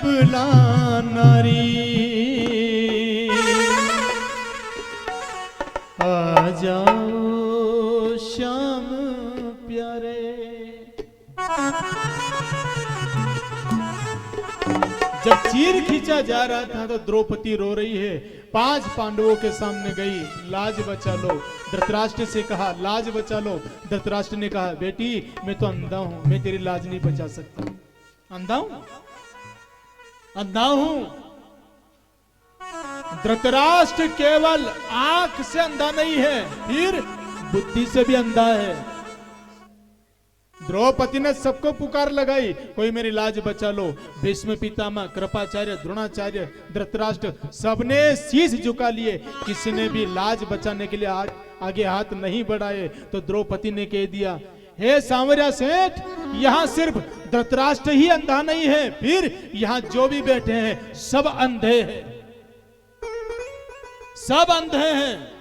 अबला नारी आ जाओ श्याम प्यारे। जब चीर खींचा जा रहा था तो द्रौपदी रो रही है, 5 पांडवों के सामने गई, लाज बचा लो। धृतराष्ट्र से कहा लाज बचा लो। धृतराष्ट्र ने कहा बेटी मैं तो अंधा हूं, मैं तेरी लाज नहीं बचा सकता। अंधा हूं, अंधा हूं। धृतराष्ट्र केवल आंख से अंधा नहीं है, फिर बुद्धि से भी अंधा है। द्रौपदी ने सबको पुकार लगाई, कोई मेरी लाज बचा लो। भीष्म पितामह, कृपाचार्य, द्रोणाचार्य, धृतराष्ट्र सबने शीश झुका लिए, किसी ने भी लाज बचाने के लिए आगे हाथ नहीं बढ़ाए। तो द्रौपदी ने कह दिया हे सांवरिया सेठ, यहां सिर्फ धृतराष्ट्र ही अंधा नहीं है, फिर यहां जो भी बैठे हैं सब अंधे हैं, सब अंधे हैं,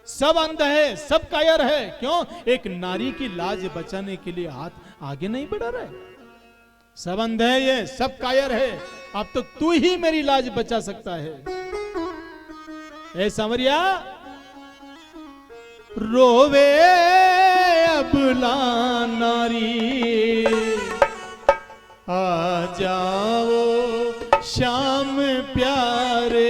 सब अंध है, सब कायर है। क्यों? एक नारी की लाज बचाने के लिए हाथ आगे नहीं बढ़ा रहे। सब अंध है, ये सब कायर है। अब तो तू ही मेरी लाज बचा सकता है। ए सांवरिया, रोवे अबला नारी आ जाओ श्याम प्यारे।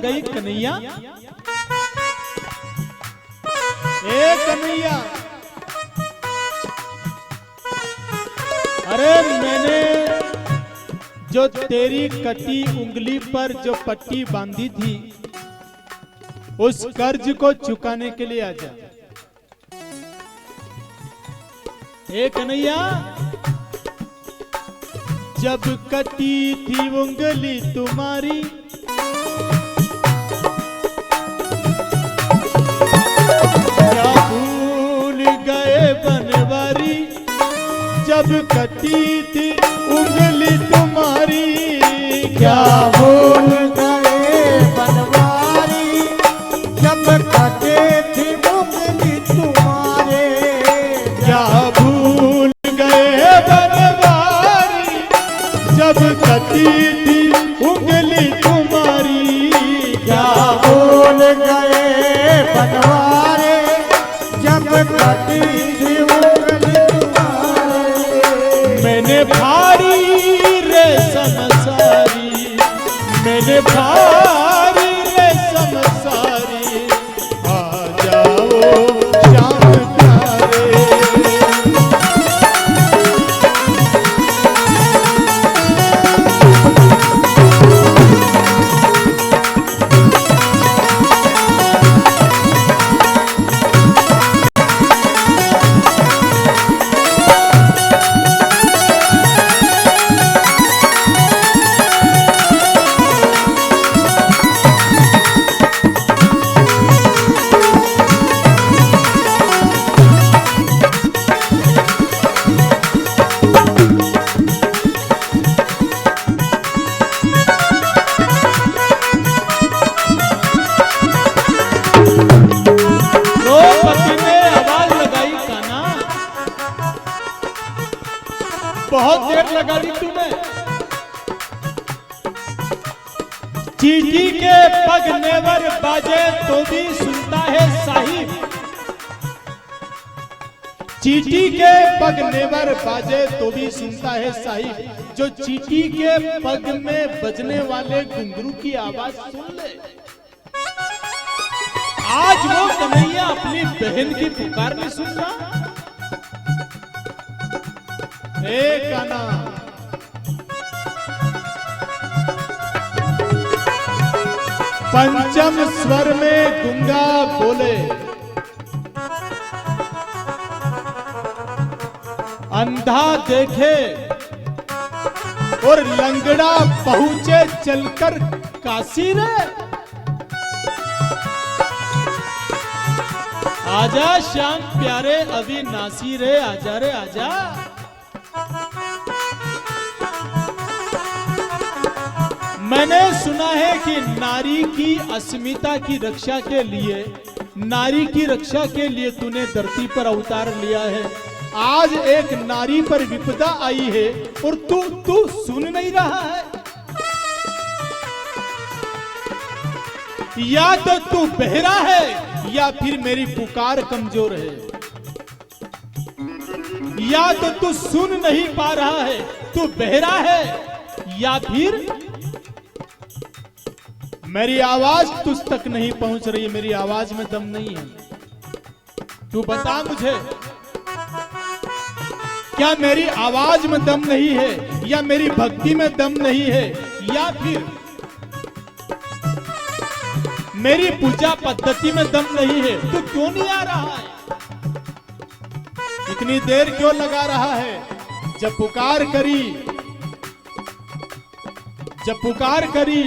गई कन्हैया, ए कन्हैया, अरे मैंने जो तेरी कटी उंगली पर जो पट्टी बांधी थी उस कर्ज को चुकाने के लिए आजा। ए कन्हैया, जब कटी थी उंगली तुम्हारी क्या भूल गए बनवारी, जब कटी थी उंगली तुम्हारी क्या भूल गए बनवारी, जब कटे थी उंगली तुम्हारे काटी थी उंगली तुम्हारी। मैंने फाड़ी रेशम सारी, मैंने फाड़ी रेशम सारी, आ जाओ श्याम प्यारे। बहुत देर लगा दी तुम्हें। चींटी के पग नेवर बाजे तो भी सुनता है साहिब, चींटी के पग नेवर बाजे तो भी सुनता है साहिब। जो चींटी के पग में बजने वाले घुंघरू की आवाज सुन ले। आज वो कन्हैया अपनी बहन की पुकार नहीं सुन रहा। काना पंचम स्वर में गूंगा बोले, अंधा देखे और लंगड़ा पहुंचे चलकर काशी रे। आजा श्याम प्यारे अविनाशी रे, आजा रे आजा। मैंने सुना है कि नारी की अस्मिता की रक्षा के लिए, नारी की रक्षा के लिए तूने धरती पर अवतार लिया है। आज एक नारी पर विपदा आई है और तू सुन नहीं रहा है। या तो तू बहरा है या फिर मेरी पुकार कमजोर है, या तो तू सुन नहीं पा रहा है, तू बहरा है या फिर मेरी आवाज तुझ तक नहीं पहुंच रही, मेरी आवाज में दम नहीं है। तू बता मुझे, क्या मेरी आवाज में दम नहीं है, या मेरी भक्ति में दम नहीं है, या फिर मेरी पूजा पद्धति में दम नहीं है? तू क्यों नहीं आ रहा है? इतनी देर क्यों लगा रहा है? जब पुकार करी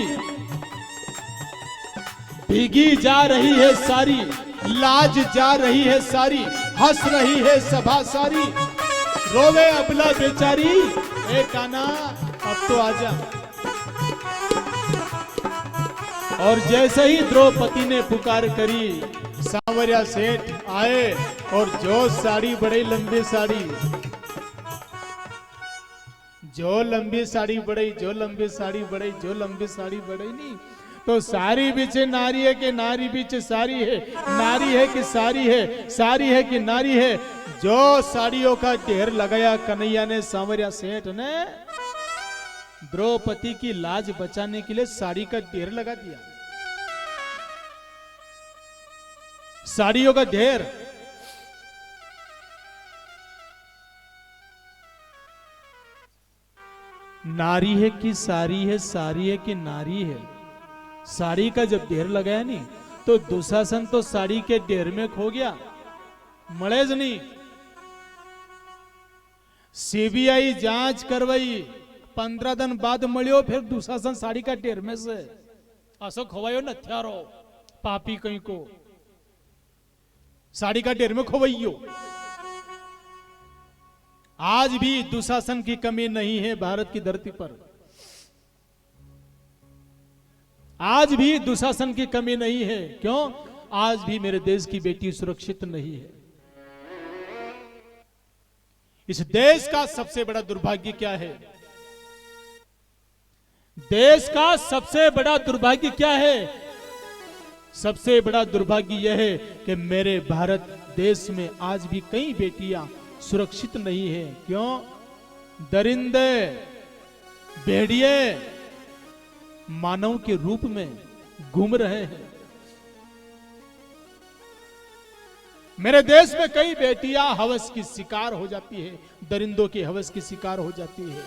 भीगी जा रही है सारी, लाज जा रही है सारी, हंस रही है सभा सारी, रोवे अबला बेचारी। ए काना अब तो आजा। और जैसे ही द्रौपदी ने पुकार करी, सांवरिया सेठ आए और जो साड़ी बड़ी लंबी साड़ी, जो लंबी साड़ी बढ़ई, जो लंबी साड़ी बढ़ई, जो लंबी साड़ी बढ़ई नहीं तो सारी बीच नारी है कि नारी बीच सारी है, नारी है कि सारी है, सारी है कि नारी है। जो साड़ियों का ढेर लगाया कन्हैया ने, सांवरिया सेठ ने द्रौपदी की लाज बचाने के लिए साड़ी का ढेर लगा दिया। साड़ियों का ढेर। नारी है कि सारी है, सारी है कि नारी है। साड़ी का जब ढेर लगाया नहीं तो दुशासन तो साड़ी के ढेर में खो गया, मलेज नहीं। सीबीआई जांच करवाई, 15 दिन बाद मळ्यो, फिर दुशासन साड़ी का ढेर में से असो खोवायो न थ्यारो पापी कहीं को साड़ी का ढेर में खोवाइयो। आज भी दुशासन की कमी नहीं है भारत की धरती पर, आज भी दुशासन की कमी नहीं है। क्यों? आज भी मेरे देश की बेटी सुरक्षित नहीं है। इस देश का सबसे बड़ा दुर्भाग्य क्या है? देश का सबसे बड़ा दुर्भाग्य क्या है? सबसे बड़ा दुर्भाग्य यह है कि मेरे भारत देश में आज भी कई बेटियां सुरक्षित नहीं है। क्यों? दरिंदे, भेड़िए मानव के रूप में घूम रहे हैं। मेरे देश में कई बेटियां हवस की शिकार हो जाती है, दरिंदों की हवस की शिकार हो जाती है।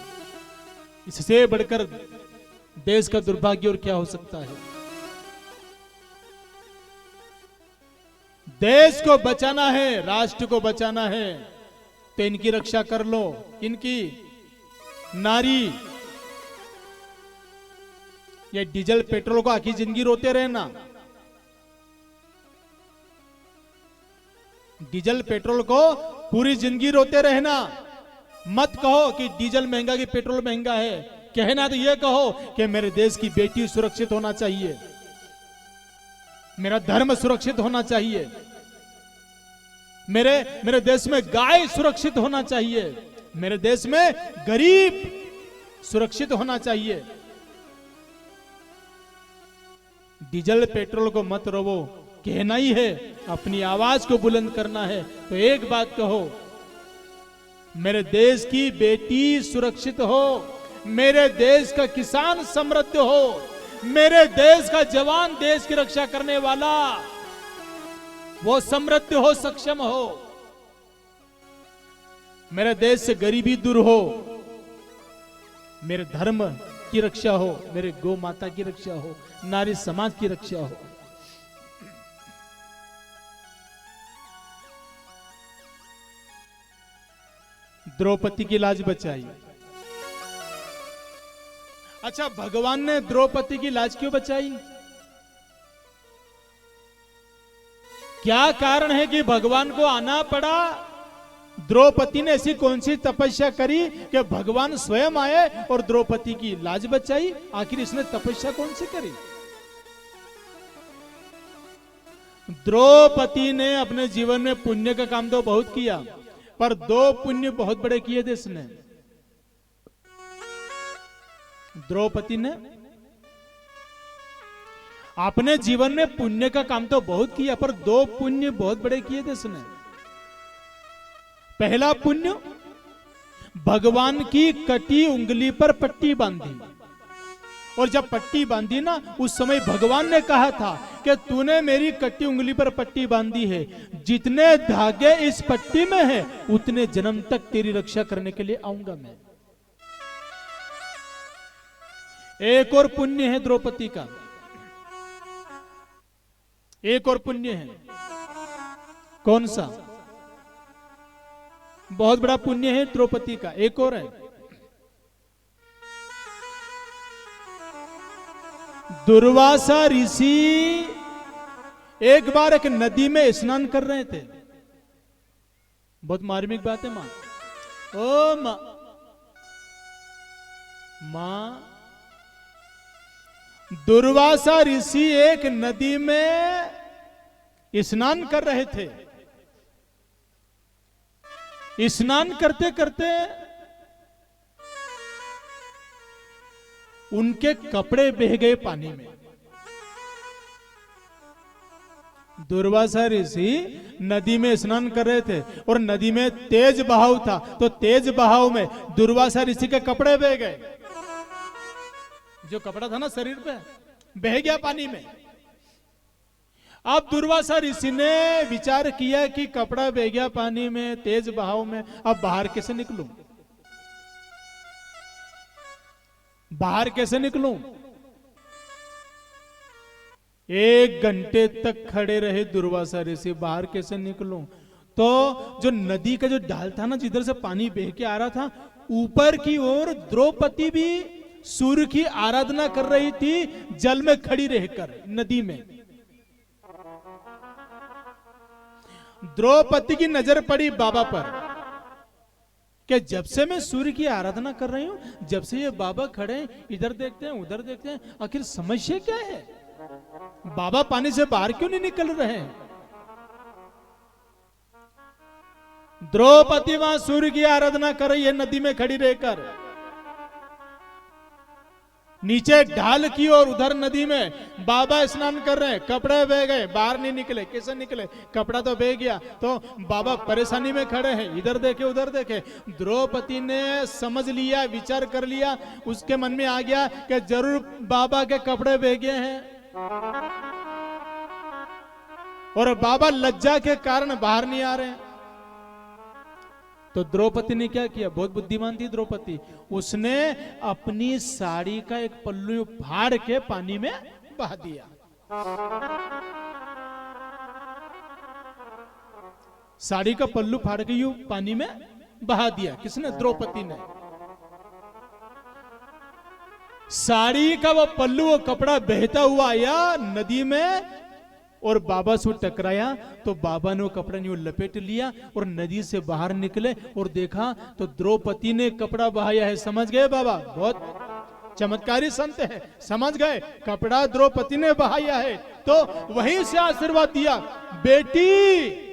इससे बढ़कर देश का दुर्भाग्य और क्या हो सकता है? देश को बचाना है, राष्ट्र को बचाना है, तो इनकी रक्षा कर लो। इनकी नारी, ये डीजल पेट्रोल को आखिर जिंदगी रोते रहना, डीजल पेट्रोल को पूरी जिंदगी रोते रहना। मत कहो कि डीजल महंगा कि पेट्रोल महंगा है, कहना तो यह कहो कि मेरे देश की बेटी सुरक्षित होना चाहिए, मेरा धर्म सुरक्षित होना चाहिए, मेरे देश में गाय सुरक्षित होना चाहिए, मेरे देश में गरीब सुरक्षित होना चाहिए। डीजल पेट्रोल को मत रोवो, कहना ही है, अपनी आवाज को बुलंद करना है। तो एक बात कहो, मेरे देश की बेटी सुरक्षित हो, मेरे देश का किसान समृद्ध हो, मेरे देश का जवान देश की रक्षा करने वाला वो समृद्ध हो, सक्षम हो, मेरे देश से गरीबी दूर हो, मेरे धर्म की रक्षा हो, मेरे गौ माता की रक्षा हो, नारी समाज की रक्षा हो। द्रौपदी की लाज बचाई। अच्छा, भगवान ने द्रौपदी की लाज क्यों बचाई? क्या कारण है कि भगवान को आना पड़ा? द्रौपदी ने ऐसी कौन सी तपस्या करी कि भगवान स्वयं आए और द्रौपदी की लाज बचाई? आखिर इसने तपस्या कौन सी करी? द्रौपदी ने अपने जीवन में पुण्य का काम तो बहुत किया, पर दो पुण्य बहुत बड़े किए थे इसने। द्रौपदी ने अपने जीवन में पुण्य का काम तो बहुत किया, पर दो पुण्य बहुत बड़े किए थे इसने। पहला पुण्य, भगवान की कटी उंगली पर पट्टी बांधी, और जब पट्टी बांधी ना, उस समय भगवान ने कहा था कि तूने मेरी कटी उंगली पर पट्टी बांधी है, जितने धागे इस पट्टी में है उतने जन्म तक तेरी रक्षा करने के लिए आऊंगा मैं। एक और पुण्य है द्रौपदी का, एक और पुण्य है। कौन सा? बहुत बड़ा पुण्य है द्रौपदी का, एक और है। दुर्वासा ऋषि एक बार एक नदी में स्नान कर रहे थे। बहुत मार्मिक बात है मां। ओ मां, दुर्वासा ऋषि एक नदी में स्नान कर रहे थे। स्नान करते करते उनके कपड़े बह गए पानी में। दुर्वासा ऋषि नदी में स्नान कर रहे थे और नदी में तेज बहाव था, तो तेज बहाव में दुर्वासा ऋषि के कपड़े बह गए। जो कपड़ा था ना शरीर पे, बह गया पानी में। अब दुर्वासा ऋषि ने विचार किया कि कपड़ा बह गया पानी में, तेज बहाव में, अब बाहर कैसे निकलूं, बाहर कैसे निकलूं? 1 घंटे तक खड़े रहे दुर्वासा ऋषि, बाहर कैसे निकलूं? तो जो नदी का जो ढाल था ना, जिधर से पानी बह के आ रहा था, ऊपर की ओर द्रौपदी भी सूर्य की आराधना कर रही थी, जल में खड़ी रहकर नदी में। द्रौपदी की नजर पड़ी बाबा पर कि जब से मैं सूर्य की आराधना कर रही हूं, जब से ये बाबा खड़े इधर देखते हैं उधर देखते हैं, आखिर समस्या क्या है? बाबा पानी से बाहर क्यों नहीं निकल रहे हैं? द्रौपदी वहां सूर्य की आराधना कर रही है नदी में खड़ी रहकर। नीचे ढाल की और उधर नदी में बाबा स्नान कर रहे हैं, कपड़े बह गए, बाहर नहीं निकले। कैसे निकले? कपड़ा तो बह गया, तो बाबा परेशानी में खड़े हैं, इधर देखे उधर देखे। द्रौपदी ने समझ लिया, विचार कर लिया, उसके मन में आ गया कि जरूर बाबा के कपड़े बह गए हैं, और बाबा लज्जा के कारण बाहर नहीं आ रहे हैं। तो द्रौपदी ने क्या किया? बहुत बुद्धिमान थी द्रौपदी, उसने अपनी साड़ी का एक पल्लू फाड़ के पानी में बहा दिया। साड़ी का पल्लू फाड़ के यूं पानी में बहा दिया। किसने? द्रौपदी ने। साड़ी का वो पल्लू, वो कपड़ा बहता हुआ आया नदी में और बाबा से टकराया, तो बाबा ने वो कपड़ा यूं लपेट लिया और नदी से बाहर निकले और देखा तो द्रौपदी ने कपड़ा बहाया है। समझ गए बाबा? बहुत चमत्कारी संत है, समझ गए, कपड़ा द्रौपदी ने बहाया है। तो वहीं से आशीर्वाद दिया, बेटी